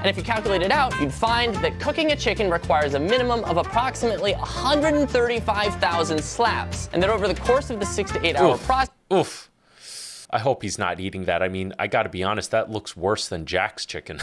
And if you calculate it out, you'd find that cooking a chicken requires a minimum of approximately 135,000 slaps, and that over the course of the 6 to 8 hour process... Oof. I hope he's not eating that. I mean, I gotta be honest, that looks worse than Jack's chicken.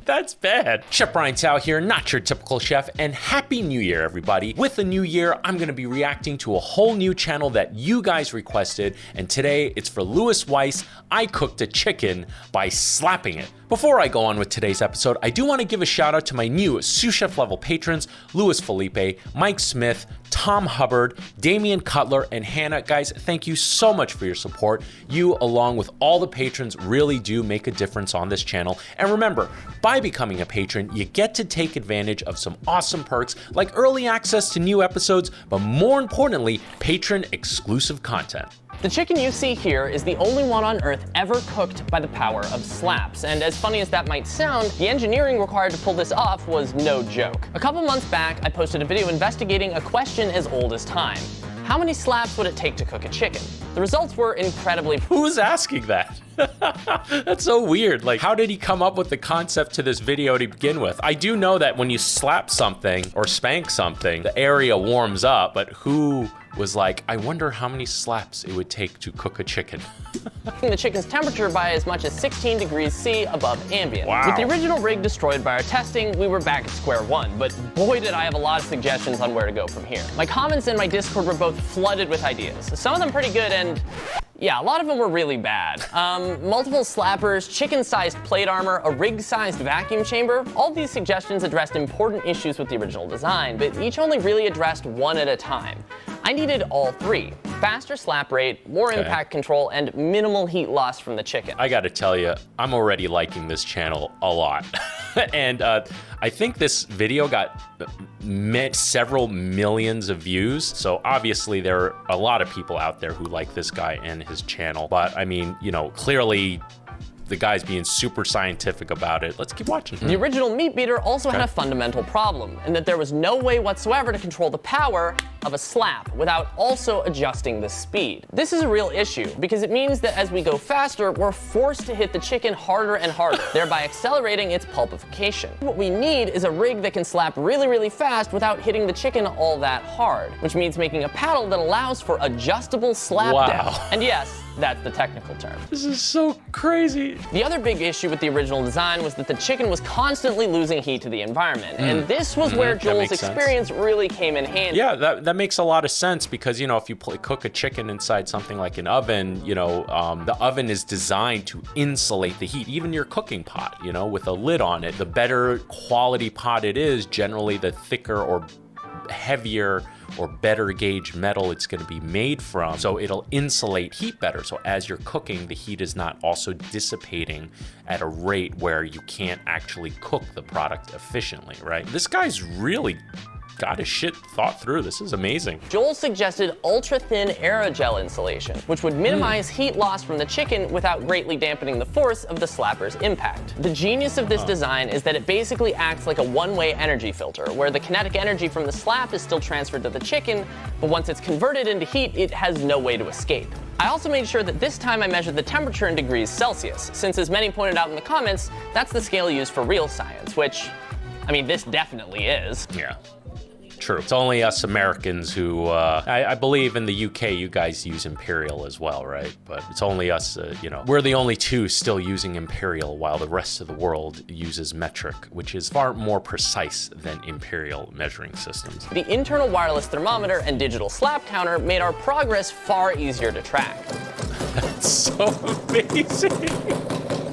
That's bad. Chef Brian Tsao here, not your typical chef, and Happy New Year, everybody. With the new year, I'm gonna be reacting to a whole new channel that you guys requested, and today it's for Louis Weiss. I cooked a chicken by slapping it. Before I go on with today's episode, I do want to give a shout out to my new sous chef level patrons, Louis Felipe, Mike Smith, Tom Hubbard, Damian Cutler, and Hannah. Guys, thank you so much for your support. You, along with all the patrons, really do make a difference on this channel. And remember, by becoming a patron, you get to take advantage of some awesome perks like early access to new episodes, but more importantly, patron exclusive content. The chicken you see here is the only one on Earth ever cooked by the power of slaps. And as funny as that might sound, the engineering required to pull this off was no joke. A couple months back, I posted a video investigating a question as old as time. How many slaps would it take to cook a chicken? The results were incredibly... Who's asking that? That's so weird. Like, how did he come up with the concept to this video to begin with? I do know that when you slap something or spank something, the area warms up, but who was like, I wonder how many slaps it would take to cook a chicken? The chicken's temperature by as much as 16 degrees C above ambient. Wow. With the original rig destroyed by our testing, we were back at square one, but boy did I have a lot of suggestions on where to go from here. My comments and my Discord were both flooded with ideas. Some of them pretty good, and yeah, a lot of them were really bad. Multiple slappers, chicken-sized plate armor, a rig-sized vacuum chamber. All these suggestions addressed important issues with the original design, but each only really addressed one at a time. I needed all three: faster slap rate, more impact control, and minimal heat loss from the chicken. I gotta tell you, I'm already liking this channel a lot. And I think this video got several millions of views. So obviously there are a lot of people out there who like this guy and his channel. But I mean, you know, clearly the guy's being super scientific about it. Let's keep watching. The original meat beater also had a fundamental problem, in that there was no way whatsoever to control the power of a slap without also adjusting the speed. This is a real issue because it means that as we go faster, we're forced to hit the chicken harder and harder, thereby accelerating its pulpification. What we need is a rig that can slap really, really fast without hitting the chicken all that hard, which means making a paddle that allows for adjustable slap depth. And yes, that's the technical term. This is so crazy. The other big issue with the original design was that the chicken was constantly losing heat to the environment, and this was where Joel's experience really came in handy. Yeah, that makes a lot of sense because, you know, if you cook a chicken inside something like an oven, you know, the oven is designed to insulate the heat. Even your cooking pot, you know, with a lid on it, the better quality pot it is, generally the thicker or heavier or better gauge metal it's going to be made from, so it'll insulate heat better. So as you're cooking, the heat is not also dissipating at a rate where you can't actually cook the product efficiently, right? This guy's really got his shit thought through. This is amazing. Joel suggested ultra-thin aerogel insulation, which would minimize heat loss from the chicken without greatly dampening the force of the slapper's impact. The genius of this design is that it basically acts like a one-way energy filter, where the kinetic energy from the slap is still transferred to the chicken, but once it's converted into heat, it has no way to escape. I also made sure that this time I measured the temperature in degrees Celsius, since as many pointed out in the comments, that's the scale used for real science, which, I mean, this definitely is. Yeah. True. It's only us Americans who, I believe in the UK, you guys use imperial as well, right? But it's only us, you know, we're the only two still using imperial while the rest of the world uses metric, which is far more precise than imperial measuring systems. The internal wireless thermometer and digital slap counter made our progress far easier to track. That's so amazing.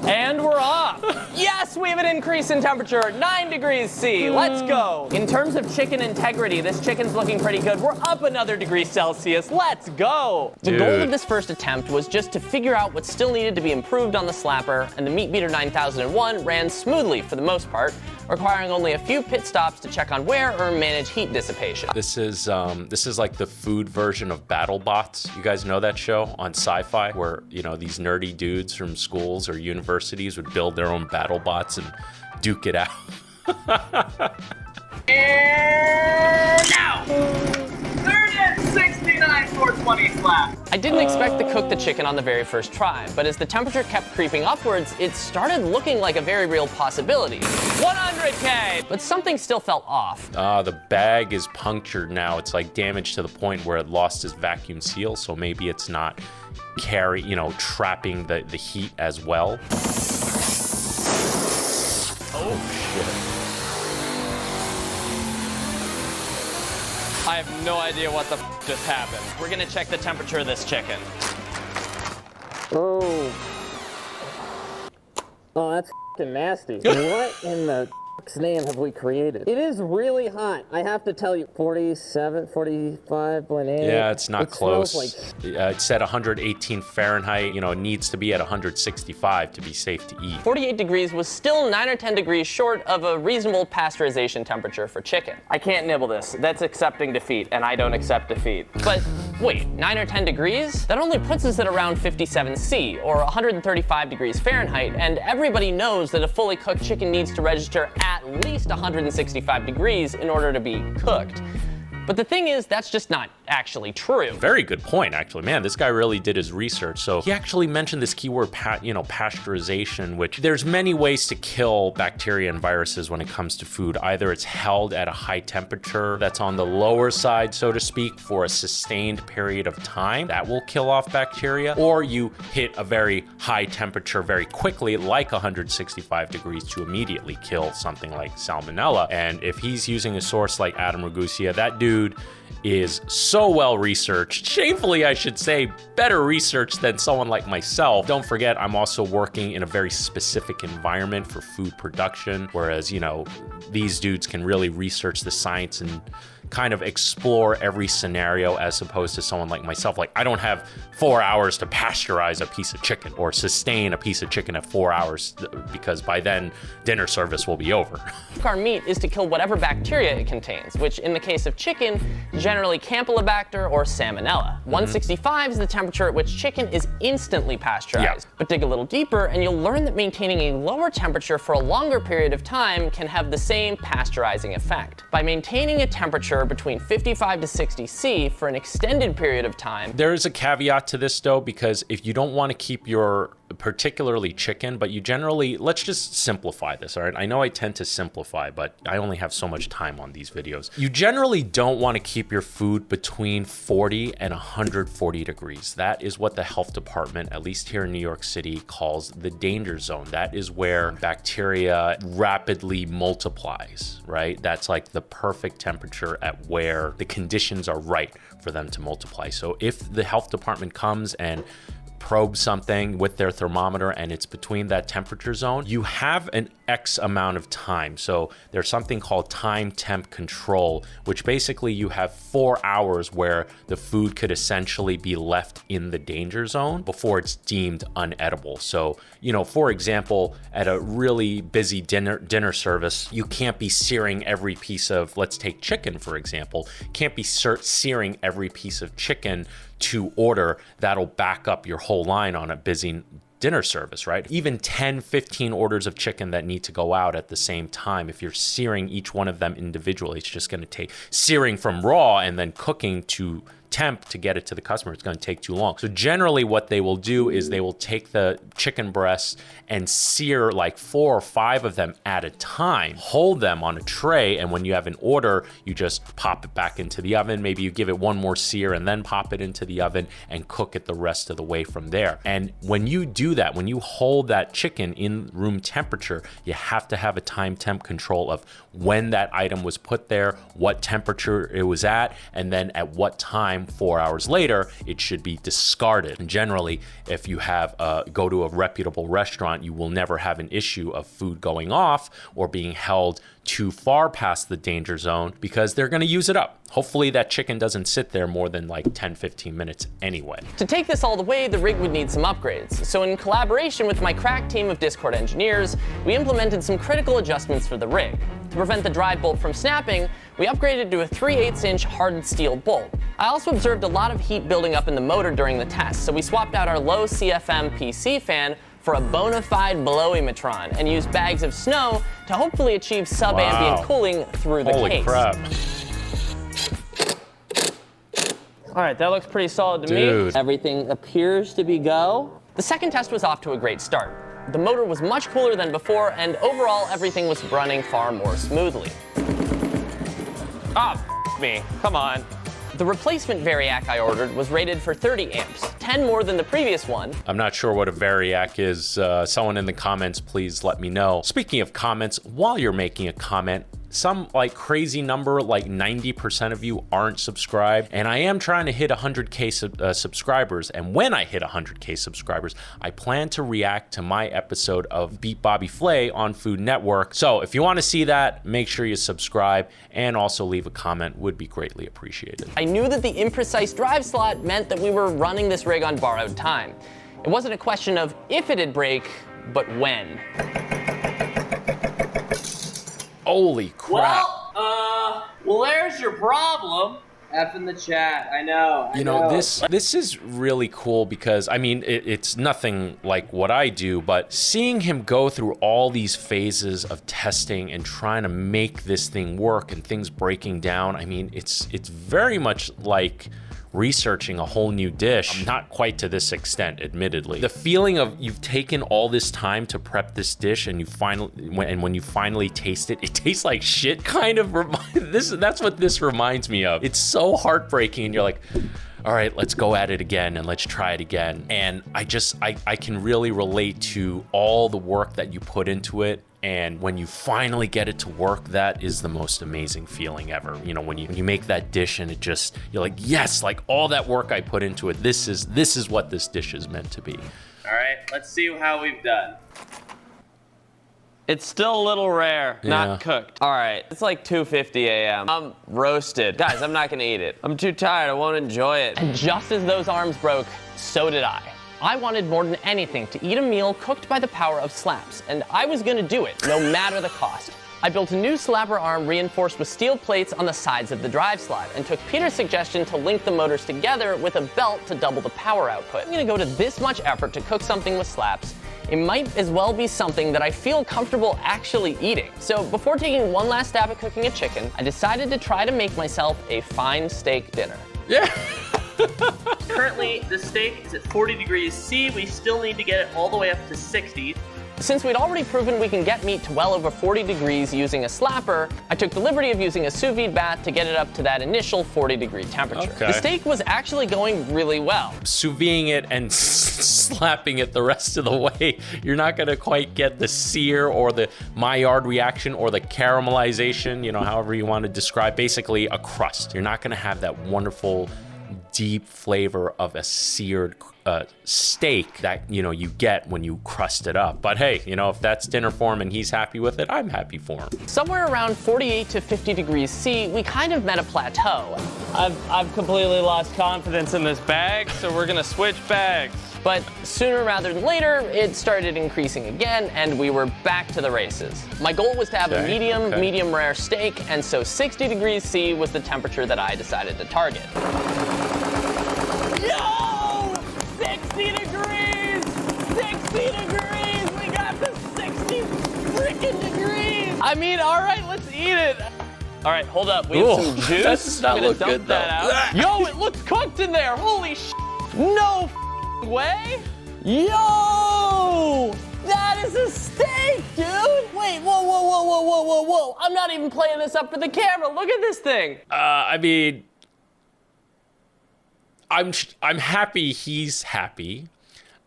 And we're off. Yes, we have an increase in temperature, 9 degrees C. Let's go. In terms of chicken integrity, this chicken's looking pretty good. We're up another degree Celsius. Let's go. The goal of this first attempt was just to figure out what still needed to be improved on the slapper, and the Meat Beater 9001 ran smoothly for the most part, requiring only a few pit stops to check on wear or manage heat dissipation. This is like the food version of BattleBots. You guys know that show on Sci-Fi where, you know, these nerdy dudes from schools or universities would build their own BattleBots and duke it out. And now, 30 at 69 towards 20 left. I didn't expect to cook the chicken on the very first try, but as the temperature kept creeping upwards, it started looking like a very real possibility. 100K! But something still felt off. The bag is punctured now. It's like damaged to the point where it lost its vacuum seal, so maybe it's not trapping the heat as well. Oh, shit. I have no idea what the just happened. We're gonna check the temperature of this chicken. Oh. Oh, that's f***ing nasty. What in the f***'s name have we created? It is really hot, I have to tell you. 47, 45.8. Yeah, it's not close. Like... It said 118 Fahrenheit. You know, it needs to be at 165 to be safe to eat. 48 degrees was still 9 or 10 degrees short of a reasonable pasteurization temperature for chicken. I can't nibble this. That's accepting defeat, and I don't accept defeat. But wait, 9 or 10 degrees? That only puts us at around 57 C, or 135 degrees Fahrenheit, and everybody knows that a fully cooked chicken needs to register at least 165 degrees in order to be cooked. But the thing is, that's just not actually true. Very good point, actually. Man, this guy really did his research. So he actually mentioned this keyword, pasteurization, which there's many ways to kill bacteria and viruses when it comes to food. Either it's held at a high temperature that's on the lower side, so to speak, for a sustained period of time. That will kill off bacteria. Or you hit a very high temperature very quickly, like 165 degrees, to immediately kill something like salmonella. And if he's using a source like Adam Ragusa, that dude is so well researched, shamefully I should say, better researched than someone like myself. Don't forget, I'm also working in a very specific environment for food production, whereas, these dudes can really research the science and kind of explore every scenario, as opposed to someone like myself. Like, I don't have 4 hours to pasteurize a piece of chicken or sustain a piece of chicken at 4 hours, because by then dinner service will be over. Our meat is to kill whatever bacteria it contains, which in the case of chicken, generally Campylobacter or Salmonella. 165 is the temperature at which chicken is instantly pasteurized. Yeah. But dig a little deeper and you'll learn that maintaining a lower temperature for a longer period of time can have the same pasteurizing effect. By maintaining a temperature between 55 to 60 C for an extended period of time. There is a caveat to this though, because if you don't want to keep your, particularly chicken, but you generally, let's just simplify this, all right? I know I tend to simplify, but I only have so much time on these videos. You generally don't want to keep your food between 40 and 140 degrees. That is what the health department, at least here in New York City, calls the danger zone. That is where bacteria rapidly multiplies, right? That's like the perfect temperature at where the conditions are right for them to multiply. So if the health department comes and probe something with their thermometer and it's between that temperature zone, you have an X amount of time. So there's something called time temp control, which basically you have 4 hours where the food could essentially be left in the danger zone before it's deemed unedible. So, for example, at a really busy dinner service, you can't be searing every piece of, let's take chicken, for example, can't be searing every piece of chicken to order. That'll back up your whole line on a busy dinner service, right? Even 10, 15 orders of chicken that need to go out at the same time. If you're searing each one of them individually, it's just going to take searing from raw and then cooking to temp to get it to the customer. It's going to take too long. So generally what they will do is they will take the chicken breasts and sear like 4 or 5 of them at a time, hold them on a tray, and when you have an order, you just pop it back into the oven. Maybe you give it one more sear and then pop it into the oven and cook it the rest of the way from there. And when you do that, when you hold that chicken in room temperature, you have to have a time temp control of when that item was put there, what temperature it was at, and then at what time 4 hours later it should be discarded. And generally, if you have go to a reputable restaurant, you will never have an issue of food going off or being held too far past the danger zone, because they're going to use it up. Hopefully that chicken doesn't sit there more than like 10-15 minutes anyway. To take this all the way, the rig would need some upgrades. So in collaboration with my crack team of Discord engineers, we implemented some critical adjustments for the rig. To prevent the drive bolt from snapping, we upgraded to a 3/8" hardened steel bolt. I also observed a lot of heat building up in the motor during the test, so we swapped out our low CFM PC fan for a bona fide blowimatron and used bags of snow to hopefully achieve sub-ambient cooling through the case. Holy crap. All right, that looks pretty solid to me. Dude. Everything appears to be go. The second test was off to a great start. The motor was much cooler than before, and overall, everything was running far more smoothly. Me, come on. The replacement Variac I ordered was rated for 30 amps, 10 more than the previous one. I'm not sure what a Variac is. Someone in the comments, please let me know. Speaking of comments, while you're making a comment, some like crazy number, like 90% of you aren't subscribed, and I am trying to hit 100K subscribers, and when I hit 100K subscribers, I plan to react to my episode of Beat Bobby Flay on Food Network. So if you want to see that, make sure you subscribe and also leave a comment, would be greatly appreciated. I knew that the imprecise drive slot meant that we were running this rig on borrowed time. It wasn't a question of if it'd break, but when. Holy crap. Well, there's your problem. F in the chat, I know. You know, this is really cool because, I mean, it's nothing like what I do, but seeing him go through all these phases of testing and trying to make this thing work and things breaking down, I mean, it's very much like researching a whole new dish. Not quite to this extent, admittedly. The feeling of you've taken all this time to prep this dish and when you finally taste it, it tastes like shit, kind of that's what this reminds me of. It's so heartbreaking and you're like, all right, let's go at it again and let's try it again. And I can really relate to all the work that you put into it. And when you finally get it to work, that is the most amazing feeling ever. You know, when you make that dish and you're like, yes, like all that work I put into it, this is what this dish is meant to be. All right, let's see how we've done. It's still a little rare, not cooked. All right, it's like 2:50 a.m. I'm roasted. Guys, I'm not gonna eat it. I'm too tired, I won't enjoy it. And just as those arms broke, so did I. I wanted more than anything to eat a meal cooked by the power of slaps, and I was gonna do it, no matter the cost. I built a new slapper arm reinforced with steel plates on the sides of the drive slot, and took Peter's suggestion to link the motors together with a belt to double the power output. I'm gonna go to this much effort to cook something with slaps. It might as well be something that I feel comfortable actually eating. So before taking one last stab at cooking a chicken, I decided to try to make myself a fine steak dinner. Yeah. Currently, the steak is at 40 degrees C. We still need to get it all the way up to 60. Since we'd already proven we can get meat to well over 40 degrees using a slapper, I took the liberty of using a sous vide bath to get it up to that initial 40-degree temperature. Okay. The steak was actually going really well. Sous videing it and slapping it the rest of the way, you're not gonna quite get the sear or the Maillard reaction or the caramelization, you know, however you want to describe, basically a crust. You're not gonna have that wonderful deep flavor of a seared steak that, you know, you get when you crust it up. But hey, you know, if that's dinner for him and he's happy with it, I'm happy for him. Somewhere around 48 to 50 degrees C, we kind of met a plateau. I've completely lost confidence in this bag, so we're gonna switch bags. But sooner rather than later, it started increasing again, and we were back to the races. My goal was to have a medium rare steak, and so 60 degrees C was the temperature that I decided to target. Yo! 60 degrees! 60 degrees! We got to 60 freaking degrees! I mean, all right, let's eat it. All right, hold up. We have some juice. That does not look good, though. Out. Yo, it looks cooked in there. Holy sh! No way! Yo! That is a steak, dude! Wait, whoa. I'm not even playing this up for the camera. Look at this thing. I mean, I'm happy he's happy.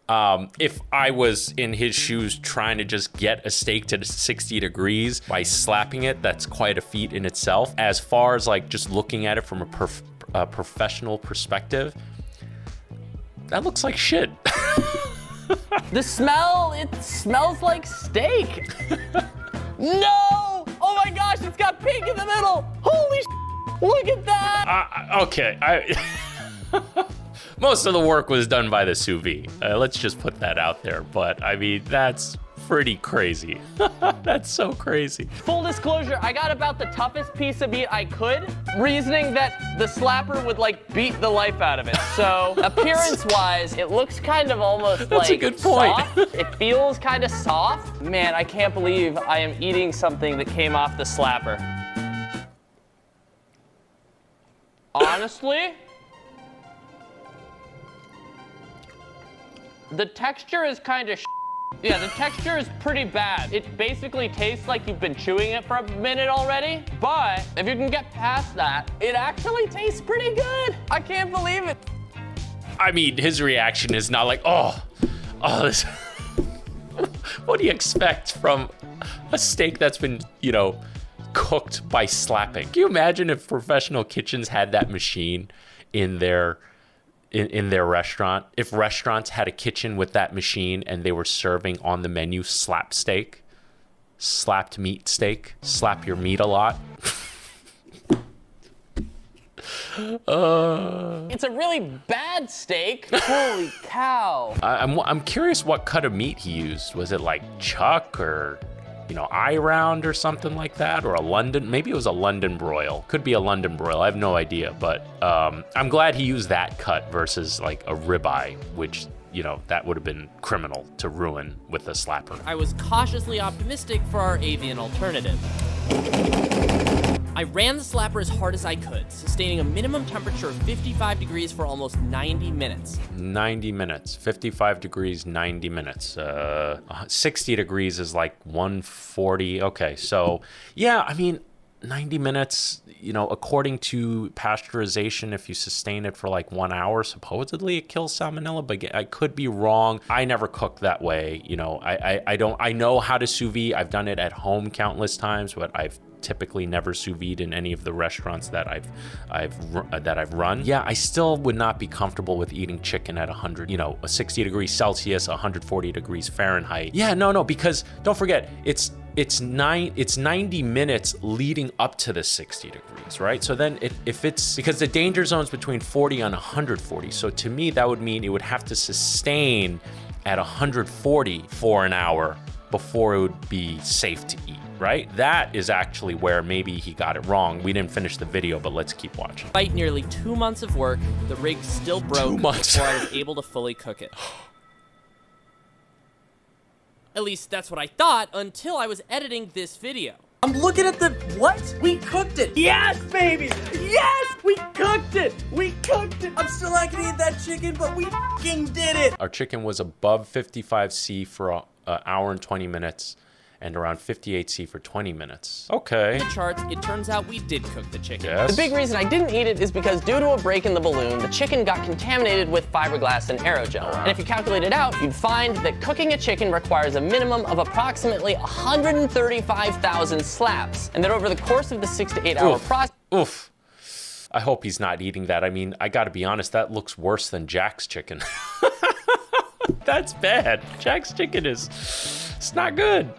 If I was in his shoes trying to just get a steak to 60 degrees by slapping it, that's quite a feat in itself. As far as like just looking at it from a professional perspective, that looks like shit. The smell, it smells like steak. No! Oh my gosh, it's got pink in the middle. Holy sh! Look at that. Okay, most of the work was done by the sous vide. Let's just put that out there. But I mean, that's pretty crazy. That's so crazy. Full disclosure, I got about the toughest piece of meat I could, reasoning that the slapper would like beat the life out of it. So appearance-wise, it looks kind of almost That's like a good point. soft. It feels kind of soft. Man, I can't believe I am eating something that came off the slapper. Honestly, The texture is kind of yeah, the texture is pretty bad. It basically tastes like you've been chewing it for a minute already, but if you can get past that, it actually tastes pretty good. I can't believe it. I mean, his reaction is not like, oh, this. What do you expect from a steak that's been, you know, cooked by slapping? Can you imagine if professional kitchens had that machine in their restaurant? If restaurants had a kitchen with that machine and they were serving on the menu slap steak, slapped meat steak, slap your meat a lot. It's a really bad steak. Holy cow. I'm curious what cut of meat he used. Was it like chuck or, you know, eye round or something like that? Or a London, maybe it was a London broil. Could be a London broil, I have no idea. But I'm glad he used that cut versus like a ribeye, which, you know, that would have been criminal to ruin with a slapper. I was cautiously optimistic for our avian alternative. I ran the slapper as hard as I could, sustaining a minimum temperature of 55 degrees for almost 90 minutes. 90 minutes, 55 degrees, 90 minutes. 60 degrees is like 140. Okay, so yeah, I mean, 90 minutes, you know, according to pasteurization, if you sustain it for like 1 hour, supposedly it kills salmonella, but I could be wrong. I never cook that way. You know, I know how to sous vide. I've done it at home countless times, but I've typically never sous vide in any of the restaurants that I've run. Yeah, I still would not be comfortable with eating chicken at 100, you know, 60 degrees Celsius, 140 degrees Fahrenheit. Yeah, no, because don't forget, it's 90 minutes leading up to the 60 degrees, right? So then if it's, because the danger zone's between 40 and 140. So to me, that would mean it would have to sustain at 140 for an hour before it would be safe to eat, right? That is actually where maybe he got it wrong. We didn't finish the video, but let's keep watching. Despite nearly 2 months of work, the rig still broke 2 months. before I was able to fully cook it. At least that's what I thought until I was editing this video. I'm looking at the, what? We cooked it. Yes, baby. Yes, we cooked it. We cooked it. I'm still not gonna eat that chicken, but we fucking did it. Our chicken was above 55C for an hour and 20 minutes and around 58C for 20 minutes. Okay. The charts, it turns out we did cook the chicken. Yes. The big reason I didn't eat it is because due to a break in the balloon, the chicken got contaminated with fiberglass and aerogel. And if you calculate it out, you'd find that cooking a chicken requires a minimum of approximately 135,000 slaps. And that over the course of the 6 to 8 hour process. Oof. I hope he's not eating that. I mean, I gotta be honest, that looks worse than Jack's chicken. That's bad. Jack's chicken it's not good.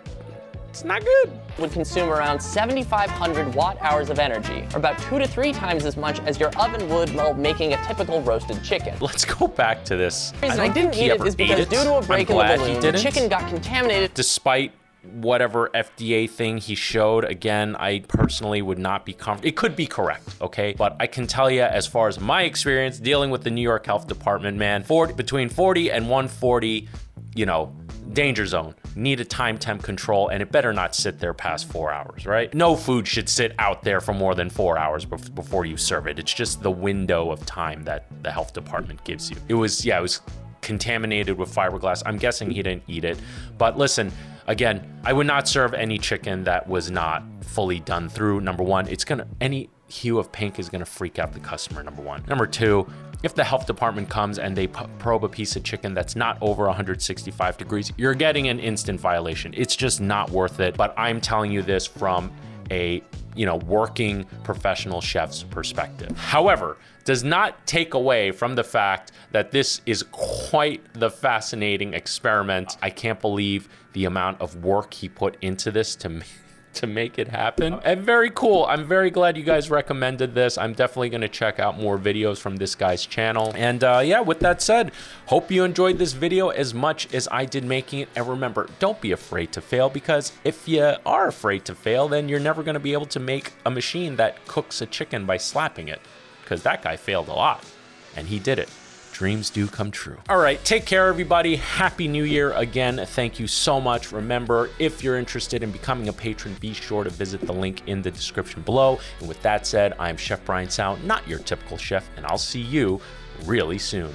It's not good. Would consume around 7,500 watt-hours of energy, or about 2 to 3 times as much as your oven would while making a typical roasted chicken. Let's go back to this. The reason I didn't eat it is because due to a break in the balloon, the chicken got contaminated. Despite whatever FDA thing he showed, again, I personally would not be comfortable. It could be correct, okay? But I can tell you, as far as my experience dealing with the New York Health Department, man, between 40 and 140, you know, danger zone. Need a time temp control, and it better not sit there past 4 hours, right? No food should sit out there for more than 4 hours before you serve it. It's just the window of time that the health department gives you. It was contaminated with fiberglass. I'm guessing he didn't eat it. But listen, again, I would not serve any chicken that was not fully done through. Number one, any hue of pink is gonna freak out the customer, number one. Number two, if the health department comes and they probe a piece of chicken that's not over 165 degrees, you're getting an instant violation. It's just not worth it. But I'm telling you this from a, you know, working professional chef's perspective. However, does not take away from the fact that this is quite the fascinating experiment. I can't believe the amount of work he put into this to make it happen. And very cool. I'm very glad you guys recommended this. I'm definitely going to check out more videos from this guy's channel. And yeah, with that said, hope you enjoyed this video as much as I did making it. And remember, don't be afraid to fail, because if you are afraid to fail, then you're never going to be able to make a machine that cooks a chicken by slapping it, because that guy failed a lot and he did it. Dreams do come true. All right, take care, everybody. Happy New Year again. Thank you so much. Remember, if you're interested in becoming a patron, be sure to visit the link in the description below. And with that said, I'm Chef Brian Tsao, not your typical chef, and I'll see you really soon.